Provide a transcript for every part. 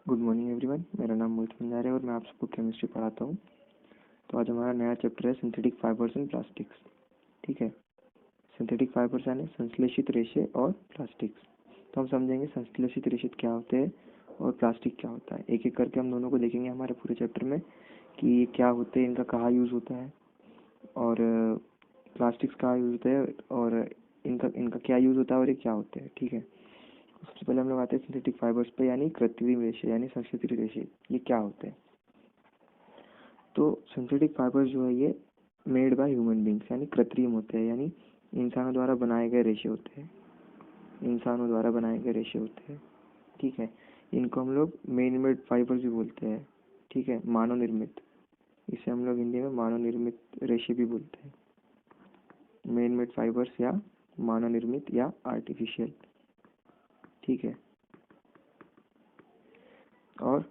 Good morning everyone, मेरा नाम मोहित बंजारे और मैं आप सबको केमिस्ट्री पढ़ाता हूँ। तो आज हमारा नया चैप्टर है सिंथेटिक फाइबर्स एंड प्लास्टिक्स। ठीक है, सिंथेटिक फाइबर्स यानी संश्लेषित रेशे और प्लास्टिक्स। तो हम समझेंगे संश्लेषित रेशे क्या होते हैं और प्लास्टिक क्या होता है। एक एक करके हम दोनों को देखेंगे हमारे पूरे चैप्टर में कि ये क्या होते हैं, इनका कहाँ यूज़ होता है और प्लास्टिक्स कहाँ यूज़ होते हैं और इनका इनका क्या यूज़ होता है और ये क्या होते हैं। ठीक है, सबसे पहले हम लोग आते हैं सिंथेटिक फाइबर्स पे, यानी कृत्रिम रेशे यानी संश्लेषित रेशे। ये क्या होते हैं? तो सिंथेटिक फाइबर्स जो है ये मेड बाय ह्यूमन बींग्स यानी कृत्रिम होते हैं, यानी इंसानों द्वारा बनाए गए रेशे होते हैं। इंसानों द्वारा बनाए गए रेशे होते हैं। ठीक है, इनको हम लोग मैन मेड फाइबर्स भी बोलते हैं। ठीक है, मानव निर्मित, इसे हम लोग हिंदी में मानव निर्मित रेशे भी बोलते हैं। मैन मेड फाइबर्स या मानव निर्मित या आर्टिफिशियल। ठीक है, और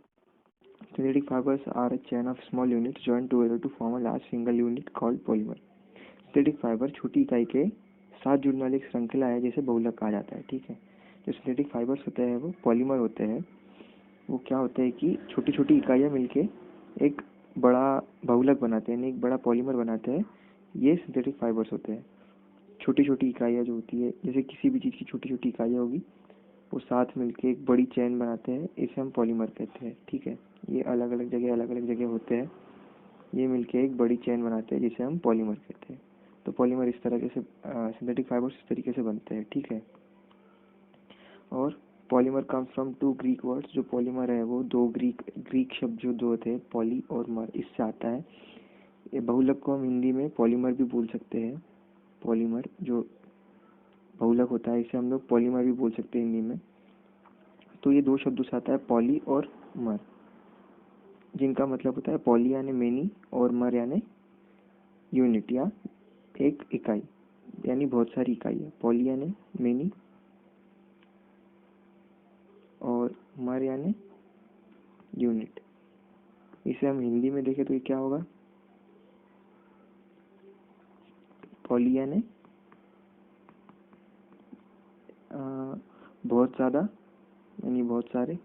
synthetic fibers are a chain of small units joined together to form a large single unit called polymer. Synthetic fibre छोटी इकाई के साथ जुड़ने वाली एक श्रृंखला है जिसे बहुलक कहा जाता है। ठीक है, जो सिंथेटिक फाइबर्स होते हैं वो पॉलीमर होते हैं। वो क्या होते हैं कि छोटी छोटी इकाइयाँ मिलके एक बड़ा बहुलक बनाते हैं, यानी एक बड़ा पॉलीमर बनाते हैं। ये सिंथेटिक फाइबर्स होते हैं। छोटी छोटी इकाइयाँ जो होती है, जैसे किसी भी चीज़ की छोटी छोटी इकाइयाँ होगी, वो साथ मिलके एक बड़ी चेन बनाते हैं, इसे हम पॉलीमर कहते हैं। ठीक है, ये अलग अलग जगह होते हैं, ये मिलके एक बड़ी चेन बनाते हैं जिसे हम पॉलीमर कहते हैं। तो पॉलीमर इस तरह से सिंथेटिक फाइबर्स इस तरीके से बनते हैं। ठीक है, और polymer comes from two Greek words. जो पॉलीमर है वो दो ग्रीक शब्द जो दो थे, पॉली और मर, इससे आता है। ये बहुलक को हम हिंदी में पॉलीमर भी बोल सकते हैं। पॉलीमर जो बहुलक होता है इसे हम लोग पॉलीमर भी बोल सकते हैं हिंदी में। तो ये दो शब्दों से आता है, पॉली और मर, जिनका मतलब होता है पॉली यानी मेनी और मर यानी यूनिट या एक इकाई, यानी बहुत सारी इकाई है। पॉली यानी मेनी और मर यानी यूनिट। इसे हम हिंदी में देखें तो ये क्या होगा? पॉली यानी बहुत ज़्यादा यानी बहुत सारे,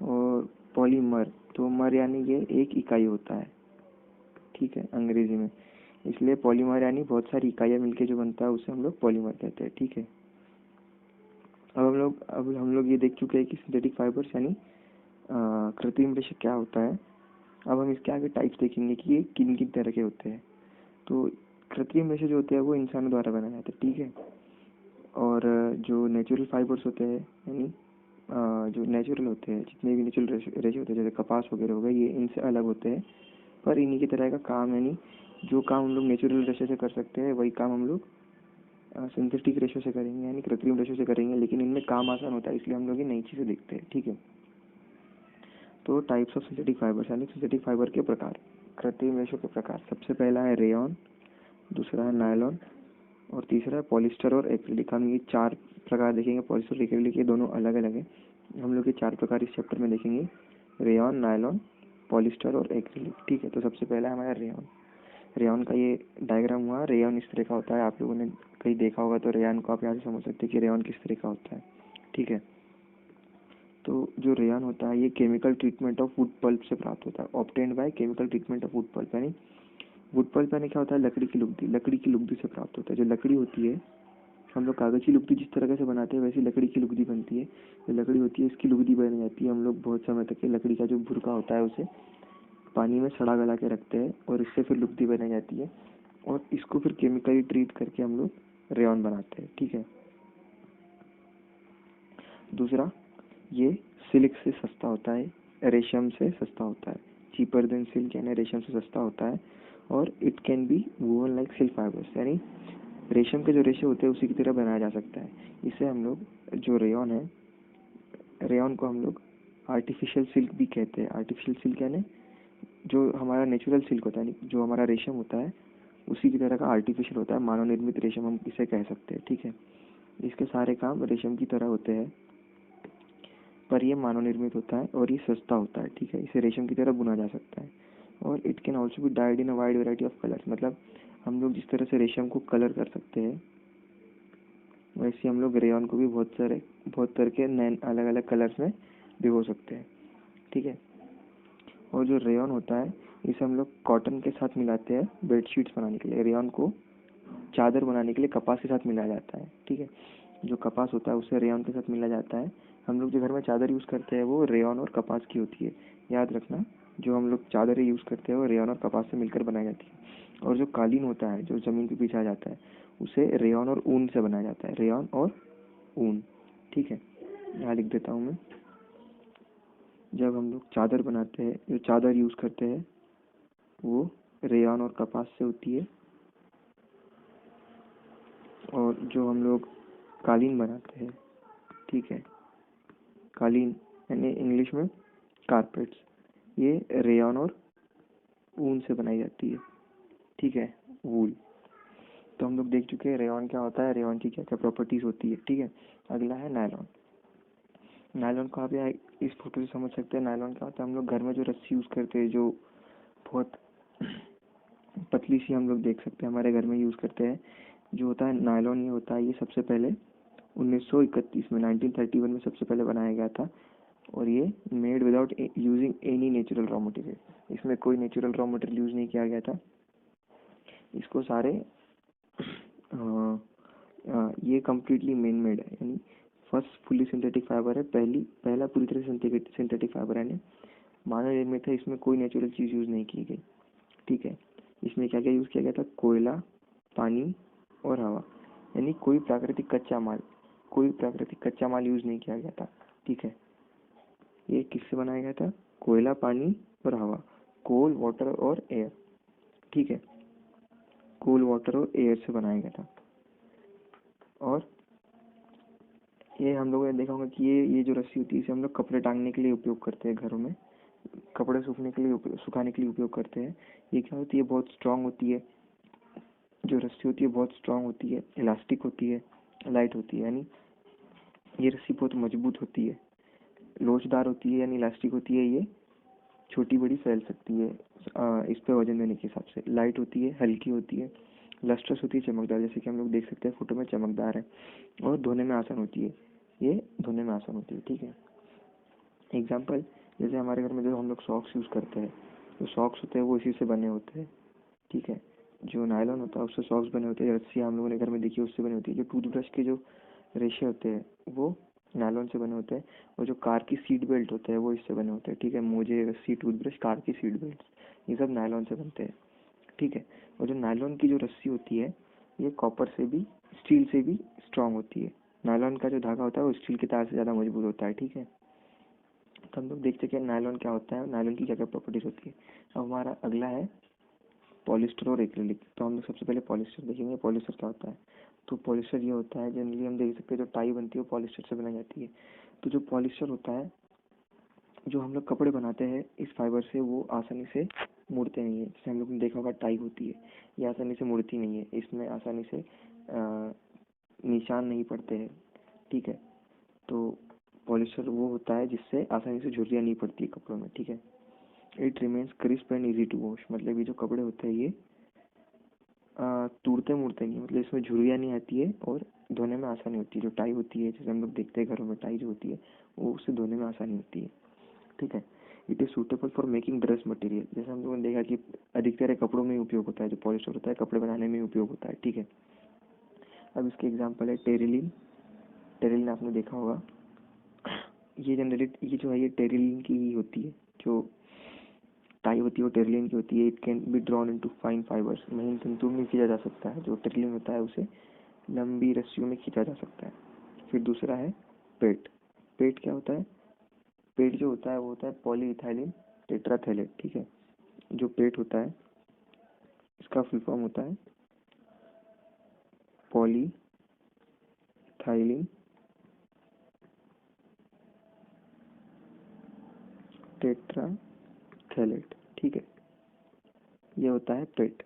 और पॉलीमर तो मर यानी ये एक इकाई होता है। ठीक है, अंग्रेजी में, इसलिए पॉलीमर यानी बहुत सारी इकाइयाँ मिलके जो बनता है उसे हम लोग पॉलीमर कहते हैं। ठीक है, अब हम लोग ये देख चुके हैं कि सिंथेटिक फाइबर्स यानी कृत्रिम रेशे क्या होता है। अब हम इसके आगे टाइप्स देखेंगे कि ये किन किन तरह के होते हैं। तो कृत्रिम रेशे जो होते हैं वो इंसानों द्वारा बनाए जाते हैं। ठीक है, और जो नेचुरल फाइबर्स होते हैं, यानी जो नेचुरल होते हैं, जितने भी नेचुरल रेशे होते हैं, जैसे कपास वगैरह हो गए, ये इनसे अलग होते हैं, पर इन्हीं की तरह का काम, यानी जो काम हम लोग नेचुरल रेशे से कर सकते हैं वही काम हम लोग सिंथेटिक रेशो से करेंगे, यानी कृत्रिम रेशो से करेंगे। लेकिन इनमें काम आसान होता है, इसलिए हम लोग ये नई चीज़ें देखते हैं। ठीक है, तो टाइप्स ऑफ सिंथेटिक फाइबर्स यानी सिंथेटिक फाइबर के प्रकार, कृत्रिम रेशो के प्रकार। सबसे पहला है रेयॉन, दूसरा है नायलॉन और तीसरा है पॉलिस्टर और एक्रिलिक। हम ये चार प्रकार देखेंगे। पॉलिस्टर और एक्रिलिक ये दोनों अलग अलग है। हम लोग ये चार प्रकार इस चैप्टर में देखेंगे, रेयॉन, नायलॉन, पॉलिस्टर और एक्रिलिक। ठीक है, तो सबसे पहला है हमारा रेयॉन। रेयॉन का ये डायग्राम हुआ, रेयॉन इस तरह का होता है। आप लोगों ने कहीं देखा होगा, तो रेयॉन को आप यहाँ से समझ सकते हैं कि रेयॉन किस तरह का होता है। ठीक है, तो जो रेयॉन होता है ये chemical treatment of wood pulp से प्राप्त होता है। Obtained by chemical treatment of wood pulp, यानी वुड पल्प यानी क्या होता है? लकड़ी की लुगदी। लकड़ी की लुगदी से प्राप्त होता है। जो लकड़ी होती है, हम लोग कागज़ की लुगदी जिस तरह से बनाते हैं वैसी लकड़ी की लुगदी बनती है। जो लकड़ी होती है इसकी लुगदी बन जाती है। हम लोग बहुत समय तक ये लकड़ी का जो भुरका होता है उसे पानी में सड़ा गला के रखते हैं और इससे फिर लुगदी बनाई जाती है, और इसको फिर केमिकली ट्रीट करके हम लोग रेयॉन बनाते हैं। ठीक है, दूसरा, ये सिल्क से सस्ता होता है, रेशम से सस्ता होता है। चीपर देन सिल्क यानी रेशम से सस्ता होता है। और it can be woven like silk fibres, यानी रेशम के जो रेशे होते हैं उसी की तरह बनाया जा सकता है। इसे हम लोग, जो रेयॉन है, रेयॉन को हम लोग आर्टिफिशियल सिल्क भी कहते हैं। आर्टिफिशियल सिल्क यानी जो हमारा नेचुरल सिल्क होता है, जो हमारा रेशम होता है उसी की तरह का आर्टिफिशियल होता है, मानव निर्मित रेशम हम इसे कह सकते हैं। ठीक है, इसके सारे काम रेशम की तरह होते हैं, पर ये मानव निर्मित होता है और ये सस्ता होता है। ठीक है, इसे रेशम की तरह बुना जा सकता है। और it can also be died in a wide variety of colours, मतलब हम लोग जिस तरह से रेशम को कलर कर सकते हैं, वैसे हम लोग रेयॉन को भी बहुत तरह के नए अलग अलग कलर्स में भिगो सकते हैं, ठीक है। और जो रेयॉन होता है इसे हम लोग कॉटन के साथ मिलाते हैं बेडशीट्स बनाने के लिए। रेयॉन को चादर बनाने के लिए कपास के साथ मिलाया जाता है, ठीक है। जो कपास होता है उसे रेयॉन के साथ मिलाया जाता है। हम लोग जो घर में चादर यूज़ करते हैं वो रेयॉन और कपास की होती है, याद रखना। जो हम लोग चादरें यूज़ करते हैं वो रेयॉन और कपास से मिलकर बनाई जाती है। और जो कालीन होता है जो ज़मीन पर बिछाया जाता है उसे रेयॉन और ऊन से बनाया जाता है, रेयॉन और ऊन, ठीक है। यहाँ लिख देता हूँ मैं। जब हम लोग चादर बनाते हैं, जो चादर यूज़ करते हैं वो रेयॉन और कपास से होती है। और जो हम लोग कालीन बनाते हैं, ठीक है, कालीन यानी इंग्लिश में कारपेट्स, ये रेयॉन और ऊन से बनाई जाती है, ठीक है, वूल। तो हम लोग देख चुके हैं रेयॉन क्या होता है, रेयॉन की क्या क्या प्रॉपर्टीज़ होती है, ठीक है। अगला है नायलॉन। नायलॉन को आप यहाँ इस फोटो से समझ सकते हैं। नायलॉन क्या होता है, हम लोग घर में जो रस्सी यूज़ करते हैं जो बहुत पतली सी, हम लोग देख सकते हैं हमारे घर में यूज़ करते हैं, जो होता है नायलॉन। ये होता है, ये सबसे पहले 1931 में 1931 में सबसे पहले बनाया गया था। और ये made without using any natural raw material, इसमें कोई नेचुरल रॉ मटेरियल यूज़ नहीं किया गया था। इसको सारे ये कम्प्लीटली मैन मेड है, यानी फर्स्ट फुली सिंथेटिक फाइबर है, पहला पूरी तरह से सिंथेटिक फाइबर है, मानव निर्मित है। इसमें कोई नेचुरल चीज़ यूज़ नहीं की गई, ठीक है। इसमें क्या क्या यूज़ किया गया था, कोयला, पानी और हवा, यानी कोई प्राकृतिक कच्चा माल यूज़ नहीं किया गया था, ठीक है। ये किससे बनाया गया था, कोयला, पानी और हवा, कोल, वाटर और एयर, ठीक है, कोल, वाटर और एयर से बनाया गया था। और ये हम लोगों ने देखा होगा कि ये जो रस्सी होती है इसे हम लोग कपड़े टांगने के लिए उपयोग करते हैं, घरों में कपड़े सुखाने के लिए उपयोग करते हैं। ये क्या होती है, बहुत स्ट्रांग होती है। जो रस्सी होती है बहुत स्ट्रांग होती है, इलास्टिक होती है, लाइट होती है, यानी ये रस्सी बहुत मजबूत होती है, लोचदार होती है, यानी इलास्टिक होती है। ये छोटी बड़ी फैल सकती है इस पे वजन देने के हिसाब से। लाइट होती है, हल्की होती है, लस्ट्रस होती है, चमकदार, जैसे कि हम लोग देख सकते हैं फोटो में चमकदार है। और धोने में आसान होती है, ये धोने में आसान होती है, ठीक है। एग्जाम्पल, जैसे हमारे घर में जो हम लोग सॉक्स यूज़ करते हैं, जो सॉक्स होते हैं वो इसी से बने होते हैं, ठीक है। जो नायलॉन होता है उससे सॉक्स बने होते हैं, रस्सी हम लोगों ने घर में देखी उससे बनी होती है। जो टूथब्रश के जो रेशे होते हैं वो नायलॉन से बने होते हैं। और जो कार की सीट बेल्ट होते हैं वो इससे बने होते हैं, ठीक है। मोजे, रस्सी, टूथब्रश, कार की सीट बेल्ट, ये सब नायलॉन से बनते हैं, ठीक है। और जो नायलॉन की जो रस्सी होती है ये कॉपर से भी, स्टील से भी स्ट्रांग होती है। नायलॉन का जो धागा होता है वो स्टील के तार से ज़्यादा मजबूत होता है, ठीक है। तो हम लोग देख सकें नायलॉन क्या होता है, नायलॉन की क्या क्या प्रॉपर्टीज होती है। अब हमारा अगला है पॉलिस्टर और एक्रिलिक। तो हम लोग सबसे पहले पॉलिस्टर देखेंगे। पॉलिस्टर क्या होता है, तो पॉलिस्टर ये होता है, जनरली हम देख सकते हैं जो टाई बनती है वो पॉलिस्टर से बनाई जाती है। तो जो पॉलिस्टर होता है, जो हम लोग कपड़े बनाते हैं इस फाइबर से, वो आसानी से मुड़ते नहीं है। जैसे हम लोग ने देखा होगा टाई होती है, ये आसानी से मुड़ती नहीं है, इसमें आसानी से निशान नहीं पड़ते हैं, ठीक है। तो पॉलिस्टर वो होता है जिससे आसानी से झुर्रियाँ नहीं पड़ती है कपड़ों में, ठीक है। It remains crisp and easy to wash, मतलब ये जो कपड़े होते हैं ये टूटते मुड़ते नहीं, मतलब इसमें झुर्रियाँ नहीं आती है और धोने में आसानी होती है। जो टाई होती है, जैसे हम लोग देखते हैं घरों में टाई जो होती है, वो उससे धोने में आसानी होती है, ठीक है। It is suitable for making dress material, जैसे हम लोगों ने देखा कि अधिकतर कपड़ों में उपयोग होता है, जो पॉलिस्टर होता है कपड़े बनाने में उपयोग होता है, ठीक है। अब इसके एग्जाम्पल है टेरिलिन। टेरिलिन आपने देखा होगा, ये जनरली ये जो है ये टेरिलिन की ही होती है। जो टाई होती है वो टेरिलिन की होती है। It can be drawn into fine fibres, महीन तंतु में खींचा जा सकता है। जो टेरिलिन होता है उसे लंबी रस्सियों में खींचा जा सकता है। फिर दूसरा है पेट। पेट क्या होता है, पेट जो होता है वो होता है पॉलीइथाइलिन टेट्राथैलेट, ठीक है। जो पेट होता है इसका फुल फॉर्म होता है पॉलीथाइलिन टेट्राथैलेट, ठीक है। ये होता है पेट।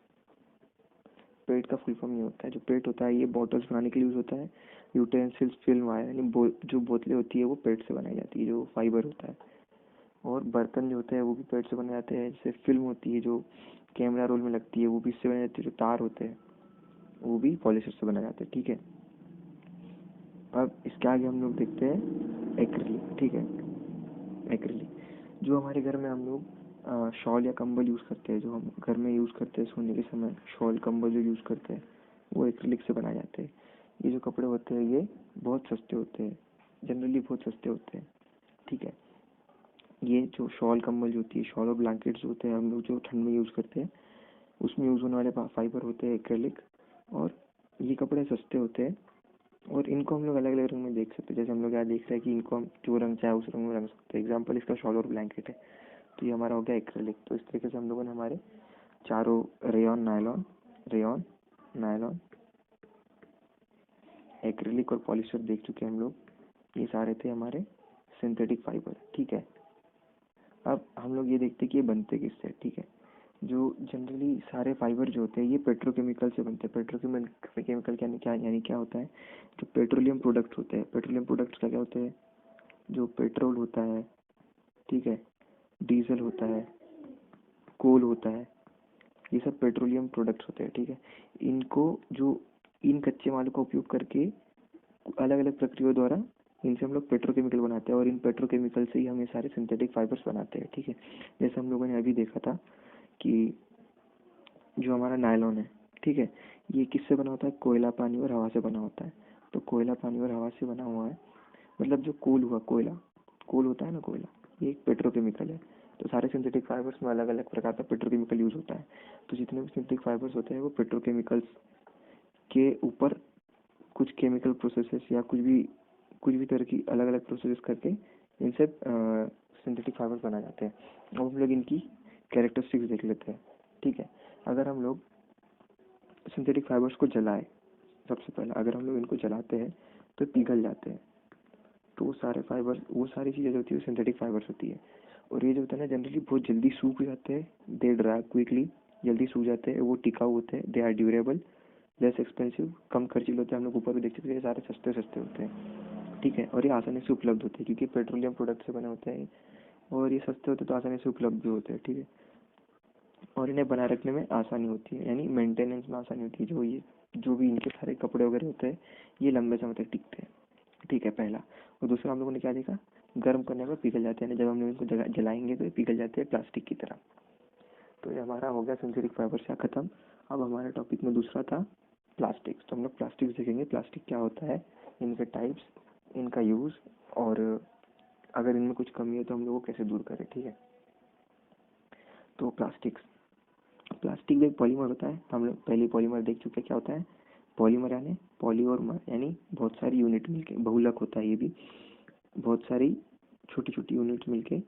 पेट का फुल फॉर्म ये होता है। जो पेट होता है ये बॉटल्स बनाने के लिए यूज़ होता है। यूटेंसिल्स, फिल्म वायर, यानी जो बोतलें होती है वो पेट से बनाई जाती है, जो फाइबर होता है। और बर्तन जो होते हैं वो भी पेट से बने जाते हैं। जैसे फिल्म होती है जो कैमरा रोल में लगती है वो भी इससे बनी जाती है। जो तार होते हैं वो भी पॉलिस्टर से बनाए जाते हैं, ठीक है। अब इसके आगे हम लोग देखते हैं एक्रिलिक। ठीक है, एक्रिलिक जो हमारे घर में हम लोग शॉल या कंबल यूज़ करते हैं, जो हम घर में यूज़ करते हैं सोने के समय, शॉल कंबल जो यूज़ करते हैं वो एक्रिलिक से बनाए जाते हैं। ये जो कपड़े होते हैं ये बहुत सस्ते होते हैं, जनरली बहुत सस्ते होते हैं। ठीक है, ये जो शॉल कंबल जो होती है, शॉल और ब्लैंकेट्स होते हैं हम लोग जो ठंड में यूज़ करते हैं, उसमें यूज़ होने वाले फाइबर होते हैं एक्रेलिक। और ये कपड़े सस्ते होते हैं और इनको हम लोग अलग अलग रंग में देख सकते हैं। जैसे हम लोग यहाँ देख रहे हैं कि इनको हम जो रंग चाहे उस रंग में रंग सकते हैं। एग्जाम्पल इसका शॉल और ब्लैंकेट है, तो ये हमारा हो गया एक्रेलिक। तो इस तरीके से हम लोगों ने हमारे चारों रेयॉन नायलॉन एक्रेलिक और पॉलिस्टर देख चुके हैं हम लोग। ये सारे थे हमारे सिंथेटिक फाइबर। ठीक है, अब हम लोग ये देखते हैं कि ये बनते किससे। ठीक है, जो जनरली सारे फाइबर जो होते हैं ये पेट्रोकेमिकल से बनते हैं। पेट्रोकेमिकल यानी क्या होता है, जो पेट्रोलियम प्रोडक्ट होते हैं। पेट्रोलियम प्रोडक्ट्स क्या क्या होते हैं, जो पेट्रोल होता है, ठीक है, डीजल होता है, कोल होता है, ये सब पेट्रोलियम प्रोडक्ट्स होते हैं। ठीक है, इनको जो इन कच्चे माल का उपयोग करके अलग अलग प्रक्रियाओं द्वारा इनसे हम लोग पेट्रोकेमिकल बनाते हैं और इन पेट्रोकेमिकल से ही हम ये सारे सिंथेटिक फाइबर्स बनाते हैं। ठीक है, जैसे हम लोगों ने अभी देखा था कि जो हमारा नायलॉन है, ठीक है, ये किससे बना होता है, कोयला, पानी और हवा से बना होता है। तो कोयला, पानी और हवा से बना हुआ है, मतलब जो कोल हुआ, कोयला, कोल होता है ना, कोयला, ये एक पेट्रोकेमिकल है। तो सारे सिंथेटिक फाइबर्स में अलग अलग प्रकार का पेट्रोकेमिकल यूज होता है। तो जितने भी सिंथेटिक फाइबर्स होते हैं वो पेट्रोकेमिकल्स के ऊपर कुछ केमिकल प्रोसेसेस या कुछ भी तरह की अलग अलग प्रोसेस करके इनसे सिंथेटिक फाइबर्स बनाए जाते हैं। अब हम लोग इनकी कैरेक्टरिस्टिक्स देख लेते हैं। ठीक है, अगर हम लोग सिंथेटिक फाइबर्स को जलाए, सबसे पहले अगर हम लोग इनको जलाते हैं तो पिघल जाते हैं। तो वो सारे फाइबर्स, वो सारी चीज़ें जो होती है वो सिंथेटिक फाइबर्स होती है। और ये जो होता है ना, जनरली बहुत जल्दी सूख जाते हैं, दे ड्राई क्विकली, जल्दी सूख जाते हैं, वो टिकाऊ होते हैं, they are durable, less expensive, कम खर्चीले होते हैं। हम लोग ऊपर भी देख सकते हैं ये सारे सस्ते सस्ते होते हैं। ठीक है, और ये आसानी से उपलब्ध होते हैं क्योंकि पेट्रोलियम प्रोडक्ट से बने होते हैं और ये सस्ते होते हैं तो आसानी से उपलब्ध भी होते हैं। ठीक है, और इन्हें बनाए रखने में आसानी होती है, यानी मेंटेनेंस में आसानी होती है। जो भी इनके सारे कपड़े वगैरह होते हैं ये लंबे समय तक टिकते हैं। ठीक है, पहला। और दूसरा हम लोगों ने क्या देखा, गर्म करने पर पिघल जाते हैं, जब हम लोग इनको जलाएंगे तो ये पिघल जाते हैं प्लास्टिक की तरह। तो ये हमारा हो गया सिंथेटिक फाइबर से खत्म। अब हमारे टॉपिक में दूसरा था प्लास्टिक्स। तो हम लोग प्लास्टिक्स देखेंगे, प्लास्टिक क्या होता है, इनके टाइप्स, इनका यूज़, और अगर इनमें कुछ कमी है तो हम लोग को कैसे दूर करें। ठीक है, तो प्लास्टिक्स, प्लास्टिक भी एक पॉलीमर होता है। हम लोग पहले पॉलीमर देख चुके हैं क्या होता है। पॉलीमर यानी पॉली और मर, यानी बहुत सारी यूनिट मिलके, बहुलक होता है ये भी, बहुत सारी छोटी छोटी यूनिट मिलके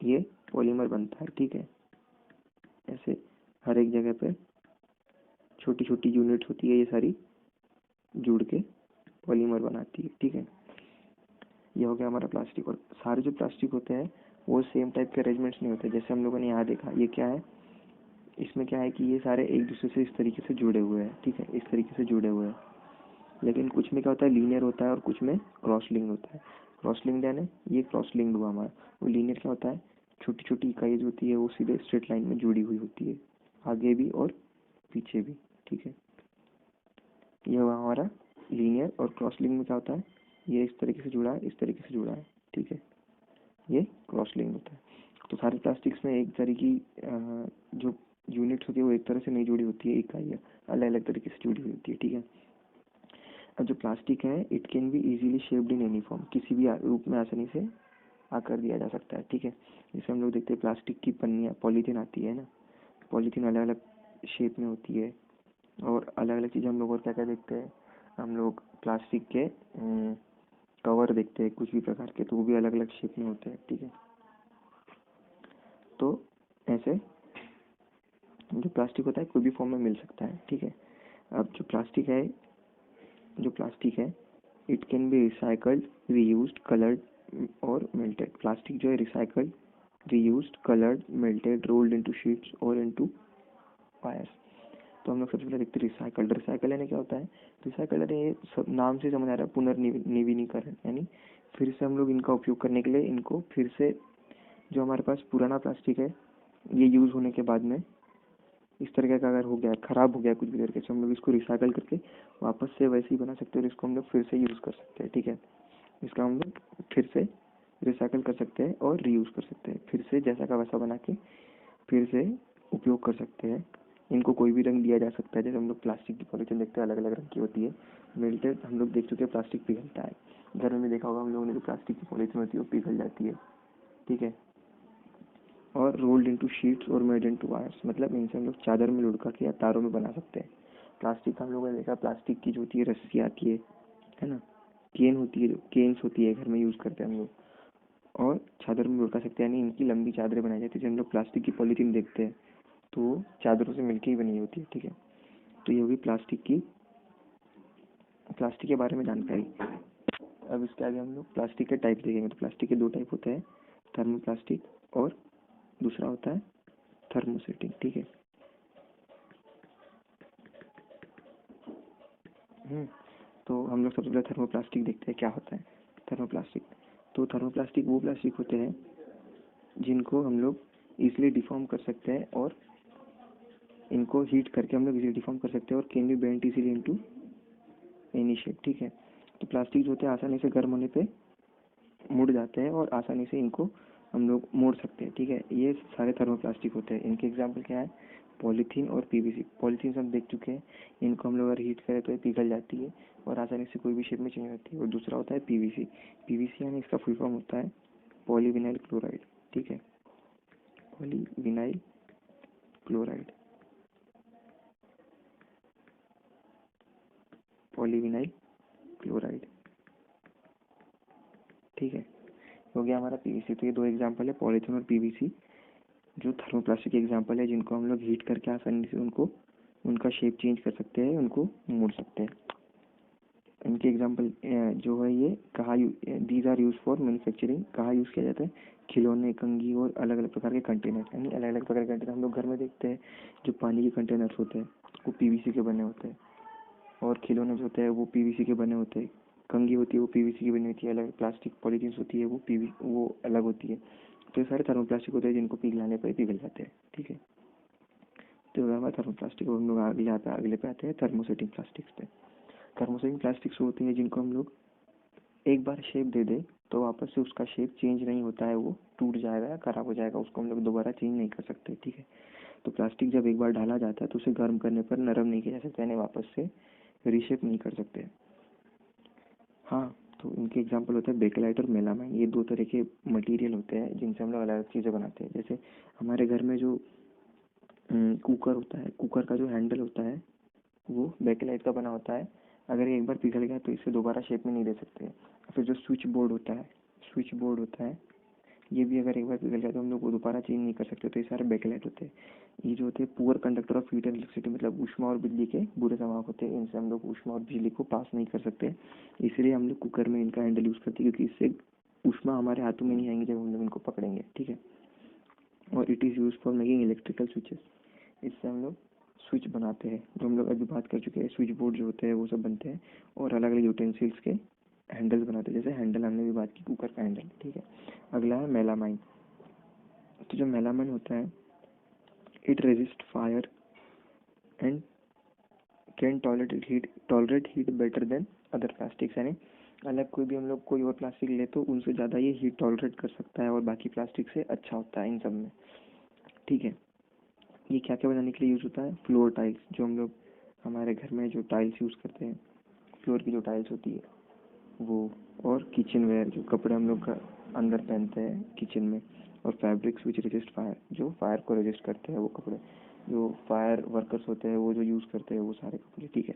ये पॉलीमर बनता है। ठीक है, ऐसे हर एक जगह पे छोटी छोटी यूनिट्स होती है, ये सारी जुड़ के पॉलीमर बनाती है। ठीक है, ये हो गया हमारा प्लास्टिक। और सारे जो प्लास्टिक होते हैं वो सेम टाइप के अरेंजमेंट्स नहीं होते। जैसे हम लोगों ने यहाँ देखा, ये क्या है, इसमें क्या है कि ये सारे एक दूसरे से इस तरीके से जुड़े हुए हैं। ठीक है, इस तरीके से जुड़े हुए हैं। लेकिन कुछ में क्या होता है, लीनियर होता है और कुछ में क्रॉस लिंक्ड होता है। क्रॉस लिंक्ड यानी ये क्रॉस लिंक्ड हुआ हमारा। वो लीनियर क्या होता है, छोटी छोटी इकाई जो होती है वो सीधे स्ट्रेट लाइन में जुड़ी हुई होती है, आगे भी और पीछे भी। ठीक है, ये हुआ हमारा लीनियर। और क्रॉस लिंक में क्या होता है, ये इस तरीके से जुड़ा है, इस तरीके से जुड़ा है। ठीक है, ये क्रॉस लिंक होता है। तो सारे प्लास्टिक्स में एक तरह की जो यूनिट्स होती है वो एक तरह से नहीं जुड़ी होती है, इकाइयाँ अलग अलग तरीके से जुड़ी हुई होती है। ठीक है, अब जो प्लास्टिक है it can be easily shaped in any form, किसी भी रूप में आसानी से आकर दिया जा सकता है। ठीक है, जैसे हम लोग देखते हैं प्लास्टिक की पन्नियाँ, पॉलीथीन आती है ना, पॉलीथीन अलग अलग शेप में होती है। और अलग अलग चीज़ें हम लोग और क्या क्या देखते हैं, हम लोग प्लास्टिक के कवर देखते हैं कुछ भी प्रकार के, तो वो भी अलग अलग शेप में होते हैं। ठीक है, तो ऐसे जो प्लास्टिक होता है कोई भी फॉर्म में मिल सकता है। ठीक है, अब जो प्लास्टिक है it can be recycled, reused, coloured और मेल्टेड। प्लास्टिक जो है recycled, reused, coloured, melted, rolled into sheets और इनटू वायर्स। तो हम लोग सबसे पहले देखते हैं रिसाइकल्ड। रिसाइकल यानी क्या होता है, रिसाइकल यानी ये सब नाम से समझ आ रहा है, पुनर्नवीनीकरण, यानी फिर से हम लोग इनका उपयोग करने के लिए इनको फिर से, जो हमारे पास पुराना प्लास्टिक है ये यूज़ होने के बाद में इस तरह का अगर हो गया, ख़राब हो गया कुछ भी करके, तो हम लोग इसको रिसाइकल करके वापस से वैसे ही बना सकते हैं और इसको हम लोग फिर से यूज़ कर सकते हैं। ठीक है, इसका हम लोग फिर से रिसाइकल कर सकते हैं और रीयूज़ कर सकते हैं, फिर से जैसा का वैसा बना के फिर से उपयोग कर सकते हैं। इनको कोई भी रंग दिया जा सकता है। जैसे हम लोग प्लास्टिक की पॉलीथीन देखते हैं, अलग अलग रंग की होती है, मेल्टेड हम लोग देख चुके हैं, प्लास्टिक पिघलता है। घर में भी देखा होगा हम लोगों ने, जो प्लास्टिक की पॉलीथीन होती है वो पिघल जाती है। ठीक है, और रोल्ड इनटू शीट्स और मेड इनटू वायर्स, मतलब इनसे हम लोग चादर में लुढ़का के या तारों में बना सकते हैं। प्लास्टिक हम लोगों ने देखा, प्लास्टिक की जो होती है रस्सी आती है ना, केन होती है, जो केन्स होती है घर में यूज़ करते हैं हम लोग, और चादर में लुढ़का सकते हैं, यानी इनकी लंबी चादरें बनाई जाती है। जब हम लोग प्लास्टिक की पॉलीथीन देखते हैं तो चादरों से मिलकर ही बनी होती है। ठीक है, तो ये होगी प्लास्टिक के बारे में जानकारी। अब इसके आगे हम लोग प्लास्टिक के टाइप देखेंगे। तो प्लास्टिक के दो टाइप होते हैं, थर्मोप्लास्टिक और दूसरा होता है थर्मोसेटिंग। ठीक है, तो हम लोग सबसे पहले थर्मोप्लास्टिक देखते हैं क्या होता है। थर्मोप्लास्टिक, तो थर्मोप्लास्टिक वो प्लास्टिक होते हैं जिनको हम लोग इजीली डिफॉर्म कर सकते हैं, और इनको हीट करके हम लोग इजीली डिफॉर्म कर सकते हैं, और can be bent easily into any shape. ठीक है, तो प्लास्टिक जो होते हैं आसानी से गर्म होने पे मुड़ जाते हैं और आसानी से इनको हम लोग मोड़ सकते हैं। ठीक है, ये सारे थर्मोप्लास्टिक होते हैं। इनके एग्जाम्पल क्या है, पॉलीथीन और पीवीसी। पॉलीथीन हम देख चुके हैं, इनको हम लोग अगर हीट करें तो ये पिघल जाती है और आसानी से कोई भी शेप में चेंज होती है। और दूसरा होता है पीवीसी। पीवीसी यानी इसका फुल फॉर्म होता है पॉलीविनाइल क्लोराइड। ठीक है, पॉलीविनाइल क्लोराइड, पॉलीविनाइल क्लोराइड। ठीक है, हो गया हमारा पीवीसी। तो ये दो एग्जाम्पल है, पॉलीथीन और पीवीसी, जो थर्मोप्लास्टिक के एग्जाम्पल है, जिनको हम लोग हीट करके आसानी से उनको उनका शेप चेंज कर सकते हैं, उनको मोड़ सकते हैं। इनके एग्जाम्पल जो है, ये कहाँ these are use for manufacturing, कहाँ यूज़ किया जाता है, खिलौने, कंघी और अलग अलग प्रकार के कंटेनर। यानी अलग अलग प्रकार के कंटेनर हम लोग घर में देखते हैं, जो पानी के कंटेनर्स होते हैं वो पीवीसी के बने होते हैं, और खिलौने जो होते हैं वो पीवीसी के बने होते हैं, कंघी होती है वो पीवीसी की बनी होती है, अलग प्लास्टिक पॉलीथीन होती है वो अलग होती है। तो ये सारे थर्मोप्लास्टिक होते हैं जिनको पिघलाने पर पिघल जाते हैं। ठीक है, तो हमारा थर्मोप्लास्टिक, और हम लोग अगले पे आते हैं थर्मोसेटिंग प्लास्टिक्स पे। थर्मोसेटिंग प्लास्टिक्स होते हैं जिनको हम लोग एक बार शेप दे दें तो वापस से उसका शेप चेंज नहीं होता है, वो टूट जाएगा या खराब हो जाएगा, उसको हम लोग दोबारा चेंज नहीं कर सकते। ठीक है, तो प्लास्टिक जब एक बार डाला जाता है तो उसे गर्म करने पर नरम नहीं किया जा सकता, यानी वापस से रीशेप नहीं कर सकते। हाँ, तो इनके एग्जांपल होते हैं बेकेलाइट और मेलामाइन। ये दो तरह के मटेरियल होते हैं जिनसे हम लोग अलग अलग चीज़ें बनाते हैं। जैसे हमारे घर में जो कुकर होता है, कुकर का जो हैंडल होता है वो बेकेलाइट का बना होता है। अगर ये एक बार पिघल गया तो इसे दोबारा शेप में नहीं दे सकते। फिर जो स्विच बोर्ड होता है, ये भी अगर एक बार पिघल गया तो हम लोग वो दोबारा चेंज नहीं कर सकते। तो ये सारे बेकेलाइट होते हैं। ये जो होते हैं poor conductor of heat and electricity, मतलब ऊष्मा और बिजली के बुरे संवाहक होते हैं, इनसे हम लोग ऊष्मा और बिजली को पास नहीं कर सकते। इसलिए हम लोग कुकर में इनका हैंडल यूज़ करते हैं, क्योंकि इससे ऊष्मा हमारे हाथों में नहीं आएंगे जब हम लोग इनको पकड़ेंगे। ठीक है, और it is use for making electrical switches. इससे हम लोग स्विच बनाते हैं, जो हम लोग अभी बात कर चुके हैं। स्विच बोर्ड जो होते हैं वो सब बनते हैं, और अलग अलग यूटेंसिल्स के हैंडल्स बनाते हैं। जैसे हैंडल हमने भी बात की, कुकर का हैंडल। ठीक है, अगला है मेलामाइन। तो जो मेलामाइन होता है, it resist fire and can tolerate heat better than other plastics, यानी अलग कोई भी हम लोग कोई और प्लास्टिक ले तो उनसे ज़्यादा ये हीट टॉलरेट कर सकता है और बाकी प्लास्टिक से अच्छा होता है इन सब में। ठीक है, ये क्या क्या बनाने के लिए यूज़ होता है, फ्लोर टाइल्स, जो हम लोग हमारे घर में जो टाइल्स यूज़ करते हैं, फ्लोर की जो टाइल्स होती है वो, और किचन वेयर, जो कपड़े हम लोग अंदर पहनते हैं किचन में, और फैब्रिक्स विच रेजिस्ट फायर, जो फायर को रेजिस्ट करते हैं वो कपड़े, जो फायर वर्कर्स होते हैं वो जो यूज़ करते हैं वो सारे कपड़े। ठीक है,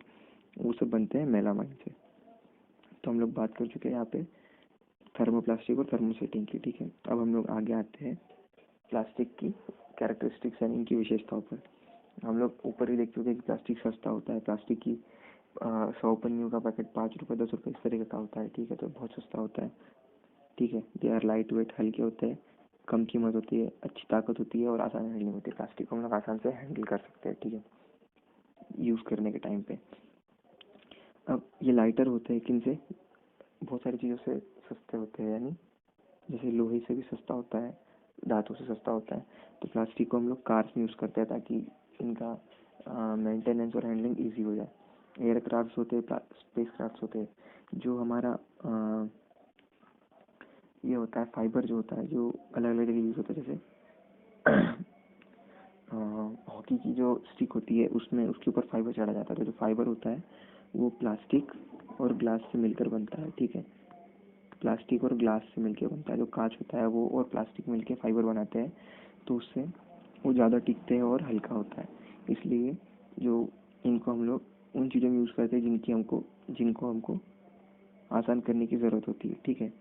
वो सब बनते हैं मेलामाइन से। तो हम लोग बात कर चुके हैं यहाँ पे थर्मोप्लास्टिक और थर्मोसेटिंग की। ठीक है, अब हम लोग आगे आते हैं प्लास्टिक की कैरेक्टरिस्टिक्स यानी इनकी विशेषताओं पर। हम लोग ऊपर ही देख चुके हैं कि प्लास्टिक सस्ता होता है। प्लास्टिक की 100 पन्नियों का पैकेट 5 रुपये 10 रुपये इस तरीके का होता है। ठीक है, तो बहुत सस्ता होता है। ठीक है, दे आर लाइट वेट, हल्के होते हैं, कम कीमत होती है, अच्छी ताकत होती है और आसान हैंडलिंग होती है। प्लास्टिक को हम लोग आसान से हैंडल कर सकते हैं। ठीक है, यूज़ करने के टाइम पे। अब ये लाइटर होते हैं किन से, बहुत सारी चीज़ों से सस्ते होते हैं, यानी जैसे लोहे से भी सस्ता होता है, धातु से सस्ता होता है। तो प्लास्टिक को हम लोग कार्स में यूज़ करते हैं ताकि इनका मेंटेनेंस और हैंडलिंग ईजी हो जाए। एयरक्राफ्ट होते हैं, स्पेस क्राफ्ट होते हैं, जो हमारा ये होता है फाइबर जो होता है, जो अलग अलग जगह यूज़ होता है, जैसे हॉकी की जो स्टिक होती है उसमें उसके ऊपर फाइबर चढ़ा जाता है, तो जो फाइबर होता है वो प्लास्टिक और ग्लास से मिलकर बनता है। ठीक है, प्लास्टिक और ग्लास से मिलकर बनता है, जो कांच होता है वो और प्लास्टिक मिलकर फाइबर बनाते हैं, तो उससे वो ज़्यादा टिकते हैं और हल्का होता है। इसलिए जो इनको हम लोग उन चीज़ों में यूज़ करते हैं जिनको हमको आसान करने की ज़रूरत होती है। ठीक है,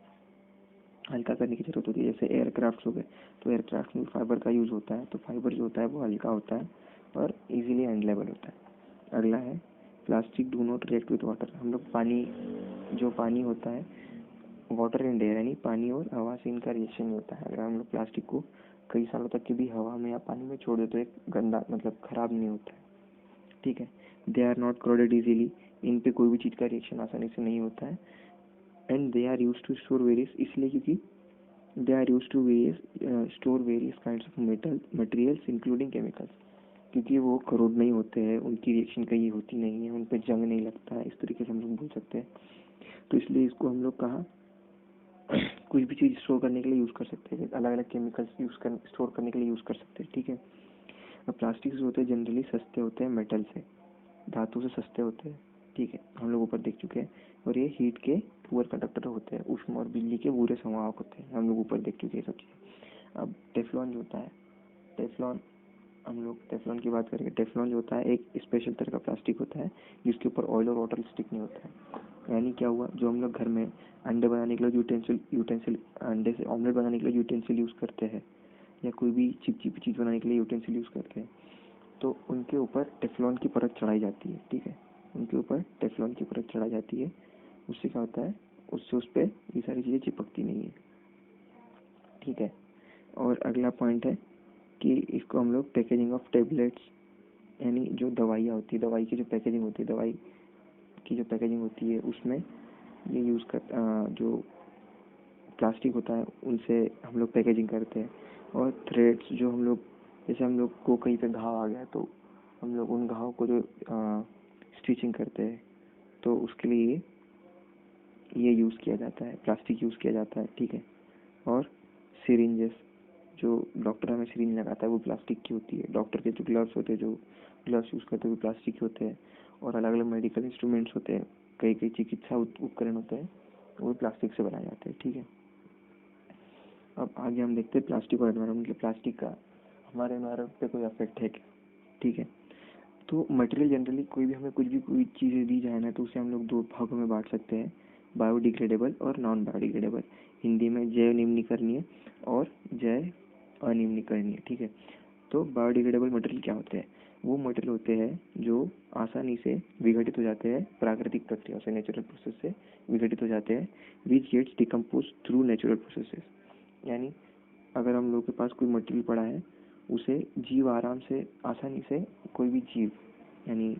हल्का करने की ज़रूरत होती है, जैसे एयरक्राफ्ट हो गए, तो एयरक्राफ्ट में फाइबर का यूज़ होता है, तो फाइबर जो होता है वो हल्का होता है और इजीली हैंडलेबल होता है। अगला है plastic do not react with water. हम लोग जो पानी होता है, वाटर एंड एयर, यानी पानी और हवा से इनका रिएक्शन नहीं होता है। अगर हम लोग प्लास्टिक को कई सालों तक के भी हवा में या पानी में छोड़ दे तो एक गंदा मतलब ख़राब नहीं होता है। ठीक है, they are not crowded easily, इन पे कोई भी चीज़ का रिएक्शन आसानी से नहीं होता है। And they are use to store various, इसलिए क्योंकि they are use to store various kind of materials including chemicals, क्योंकि वो करोड नहीं होते हैं, उनकी रिएक्शन कहीं होती नहीं है, उन पर जंग नहीं लगता है, इस तरीके से हम लोग बोल सकते हैं। तो इसलिए इसको हम लोग कहा कुछ भी चीज़ स्टोर करने के लिए यूज़ कर सकते हैं, अलग अलग केमिकल्स स्टोर करने के लिए यूज़ कर सकते हैं। ठीक है, अब प्लास्टिक जो होते हैं जनरली सस्ते होते हैं मेटल से, धातु से सस्ते होते हैं। ठीक है, हम लोग ऊपर देख चुके हैं, और ये हीट के पुअर कंडक्टर होते हैं, उष्ण और बिजली के बुरे संवाहक होते हैं, हम लोग ऊपर देख चुके हैं सब चीज़ें। अब टेफ्लॉन जो होता है, टेफ्लॉन हम लोग टेफ्लॉन की बात करेंगे। टेफ्लॉन जो होता है एक स्पेशल तरह का प्लास्टिक होता है जिसके ऊपर ऑयल और वाटर स्टिक नहीं होता है। यानी क्या हुआ, जो हम लोग घर में अंडे बनाने के लिए यूटेंसिल अंडे से ऑमलेट बनाने के लिए यूटेंसिल यूज़ करते हैं, या कोई भी चिपचिपी चीज़ बनाने के लिए यूटेंसिल यूज़ करते हैं, तो उनके ऊपर टेफ्लॉन की परत चढ़ाई जाती है। ठीक है, उनके ऊपर टेफ्लॉन की परत चढ़ाई जाती है। उससे क्या होता है, उससे उस पर ये सारी चीज़ें चिपकती नहीं है। ठीक है, और अगला पॉइंट है कि इसको हम लोग पैकेजिंग ऑफ टेबलेट्स, यानी जो दवाइयाँ होती है, दवाई की जो पैकेजिंग होती है, दवाई की जो पैकेजिंग होती है उसमें ये यूज़ कर जो प्लास्टिक होता है उनसे हम लोग पैकेजिंग करते हैं। और थ्रेड्स जो हम लोग, जैसे हम लोग को कहीं पे घाव आ गया तो हम लोग उन घाव को जो स्टिचिंग करते हैं, तो उसके लिए ये यूज़ किया जाता है, प्लास्टिक यूज़ किया जाता है। ठीक है, और सिरिंजेस, जो डॉक्टर हमें सिरिंज लगाता है वो प्लास्टिक की होती है। डॉक्टर के जो ग्लव्स होते हैं, जो ग्लव्स यूज़ करते हैं वो प्लास्टिक के होते हैं। और अलग अलग मेडिकल इंस्ट्रूमेंट्स होते हैं, कई कई चिकित्सा उपकरण होते हैं, वो प्लास्टिक से बनाए जाते हैं। ठीक है, अब आगे हम देखते हैं प्लास्टिक और एनवायरनमेंट के, प्लास्टिक का हमारे एनवायरनमेंट पे कोई अफेक्ट है क्या। ठीक है, तो मटेरियल जनरली कोई चीज़ें दी जाए ना, तो उसे हम लोग दो भागों में बांट सकते हैं, बायोडिग्रेडेबल और नॉन बायोडिग्रेडेबल। हिंदी में जैव निम्नीकरणीय और जैव अनिम्नीकरणीय। ठीक है, तो बायोडिग्रेडेबल मटेरियल क्या होते हैं, वो मटेरियल होते हैं जो आसानी से विघटित हो जाते हैं प्राकृतिक प्रक्रिया से, नेचुरल प्रोसेस से विघटित हो जाते हैं, which gets decompose through natural processes. यानी अगर हम लोग के पास कोई मटेरियल पड़ा है, उसे जीव आराम से आसानी से, कोई भी जीव यानी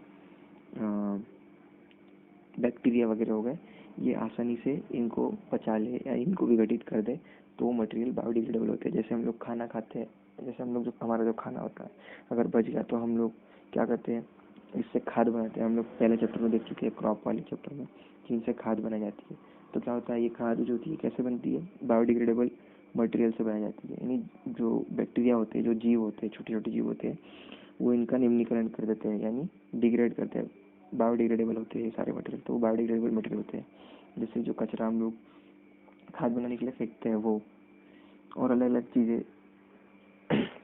बैक्टीरिया वगैरह हो गए, ये आसानी से इनको पचा ले या इनको विघटित कर दे, तो वो मटेरियल बायोडिग्रेडेबल होते हैं। जैसे हम लोग खाना खाते हैं, जैसे हम लोग जो हमारा जो खाना होता है अगर बच गया तो हम लोग क्या करते हैं, इससे खाद बनाते हैं। हम लोग पहले चैप्टर में देख चुके हैं, क्रॉप वाले चैप्टर में, कि इनसे खाद बनाई जाती है। तो क्या होता है, ये खाद जो होती है कैसे बनती है, बायोडिग्रेडेबल मटेरियल से बनाई जाती है। यानी जो बैक्टीरिया होते हैं, जो जीव होते हैं, छोटे छोटे जीव होते हैं, वो इनका निम्नीकरण कर देते हैं, यानी डिग्रेड करते हैं। बायोडिग्रेडेबल होते हैं सारे मटेरियल, तो वो बायोडिग्रेडेबल मटेरियल होते हैं। जैसे जो कचरा हम लोग खाद बनाने के लिए फेंकते हैं वो, और अलग अलग चीज़ें।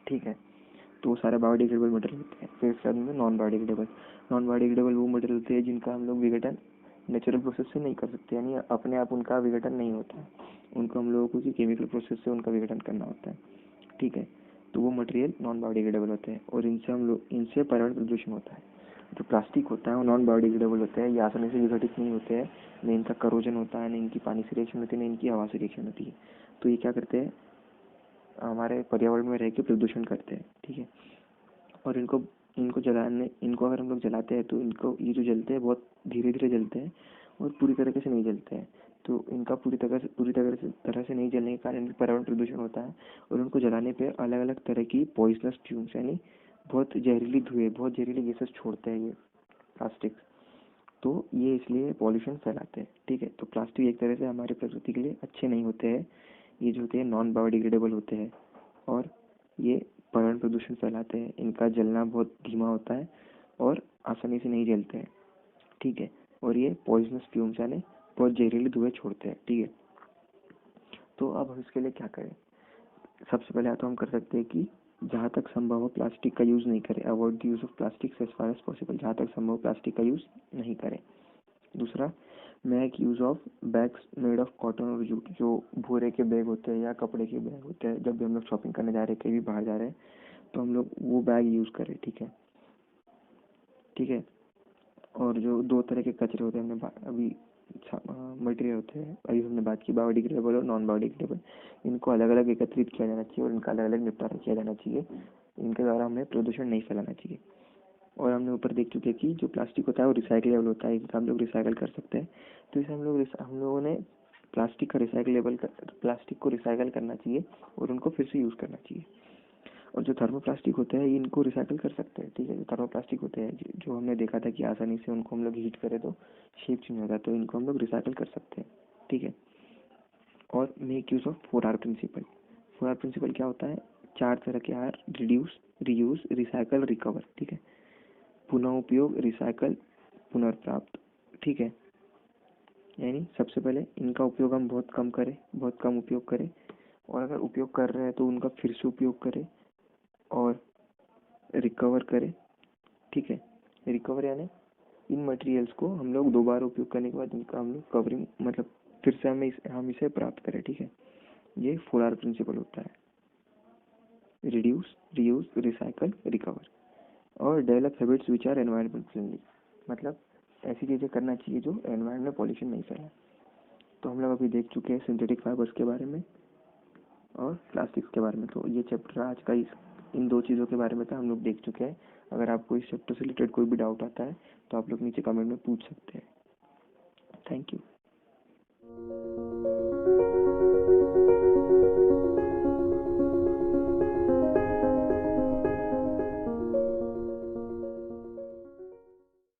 ठीक है, तो वो सारे बायोडिग्रेडेबल मटेरियल होते हैं। फिर उसके बाद में नॉन बायोडिग्रेडेबल वो मटेरियल होते हैं जिनका हम लोग विघटन नेचुरल प्रोसेस से नहीं कर सकते, यानी अपने आप उनका विघटन नहीं होता है, उनको हम लोगों को किसी केमिकल प्रोसेस से उनका विघटन करना होता है। ठीक है, तो वो मटेरियल नॉन बायोडिग्रेडेबल होते हैं, और इनसे पर्यावरण प्रदूषण होता है। जो प्लास्टिक होता है वो नॉन बायोडिग्रेडेबल होते हैं, ये आसानी से विघटित नहीं होते हैं, न इनका करोजन होता है, न इनकी पानी से रिएक्शन होती है, न इनकी हवा से रिएक्शन होती है। तो ये क्या करते हैं, हमारे पर्यावरण में रह के प्रदूषण करते हैं। ठीक है, और इनको अगर हम लोग जलाते हैं तो इनको ये जो जलते हैं बहुत धीरे धीरे जलते हैं और पूरी तरीके से नहीं जलते हैं। तो इनका पूरी तरह से नहीं जलने के कारण पर्यावरण प्रदूषण होता है, और उनको जलाने पे अलग अलग तरह की पॉइजनस फ्यूम्स, यानी बहुत जहरीली धुएं, बहुत जहरीली गैसेस छोड़ते हैं ये प्लास्टिक। तो ये इसलिए पॉल्यूशन फैलाते हैं, ठीक है। तो प्लास्टिक एक तरह से हमारे प्रकृति के लिए अच्छे नहीं होते हैं। ये जो होते हैं नॉन बायोडिग्रेडेबल होते हैं और ये पर्यावरण प्रदूषण फैलाते हैं। इनका जलना बहुत धीमा होता है और आसानी से नहीं जलते हैं, ठीक है। और ये पॉइजनस फ्यूम्स यानी बहुत जहरीले धुएं छोड़ते हैं, ठीक है। तो अब हम इसके लिए क्या करें? सबसे पहले तो हम कर सकते हैं कि जहाँ तक संभव हो प्लास्टिक का यूज़ नहीं करें। Avoid the use of plastic as far as possible. जहाँ तक संभव प्लास्टिक का यूज़ नहीं करें। दूसरा, make use of bags made of cotton और जूट। जो भूरे के बैग होते हैं या कपड़े के बैग होते हैं, जब भी हम लोग शॉपिंग करने जा रहे हैं, कहीं भी बाहर जा रहे हैं, तो हम लोग वो बैग यूज़ करें, ठीक है, ठीक है। और जो दो तरह के कचरे होते हैं, हमने अभी मटेरियल होते हैं, अभी हमने बात की बायोडिग्रेडेबल और नॉन बायोडिग्रेडेबल। इनको अलग अलग एकत्रित किया जाना चाहिए और इनका अलग अलग निपटारा किया जाना चाहिए। इनके द्वारा हमें प्रदूषण नहीं फैलाना चाहिए। और हमने ऊपर देख चुके हैं कि जो प्लास्टिक होता है वो रिसाइकलेबल होता है, इनका हम लोग रिसाइकल कर सकते हैं। तो इसे हम लोगों ने प्लास्टिक को रिसाइकल करना चाहिए और उनको फिर से यूज़ करना चाहिए। और जो थर्मोप्लास्टिक होते हैं इनको रिसाइकल कर सकते हैं, ठीक है। जो थर्मोप्लास्टिक होते हैं जो हमने देखा था कि आसानी से उनको हम लोग हीट करें तो शेप चेंज होता है, तो इनको हम लोग रिसाइकल कर सकते हैं, ठीक है। और make use of 4R principle. 4R principle क्या होता है? 4 तरह के R: reduce, reuse, recycle, recover, ठीक है। पुनः उपयोग, रिसाइकल, पुनर्प्राप्त, ठीक है। यानी सबसे पहले इनका उपयोग हम बहुत कम करें, बहुत कम उपयोग करें। और अगर उपयोग कर रहे हैं तो उनका फिर से उपयोग करें और रिकवर करें, ठीक है। रिकवर यानी इन मटेरियल्स को हम लोग दोबारा उपयोग करने के बाद इनका हम लोग कवरिंग मतलब फिर से हम इसे प्राप्त करें, ठीक है। ये 4R प्रिंसिपल होता है: रिड्यूस, रीयूज, रिसाइकल, रिकवर। और develop habits which are environment friendly. मतलब ऐसी चीज़ें करना चाहिए जो एनवायरमेंट में पॉल्यूशन नहीं फैलाए। तो हम लोग अभी देख चुके हैं सिंथेटिक फाइबर्स के बारे में और प्लास्टिक्स के बारे में। तो ये चैप्टर आज का इन दो चीज़ों के बारे में था, हम लोग देख चुके हैं। अगर आपको इस चैप्टर से रिलेटेड कोई भी डाउट आता है तो आप लोग नीचे कमेंट में पूछ सकते हैं। Thank you.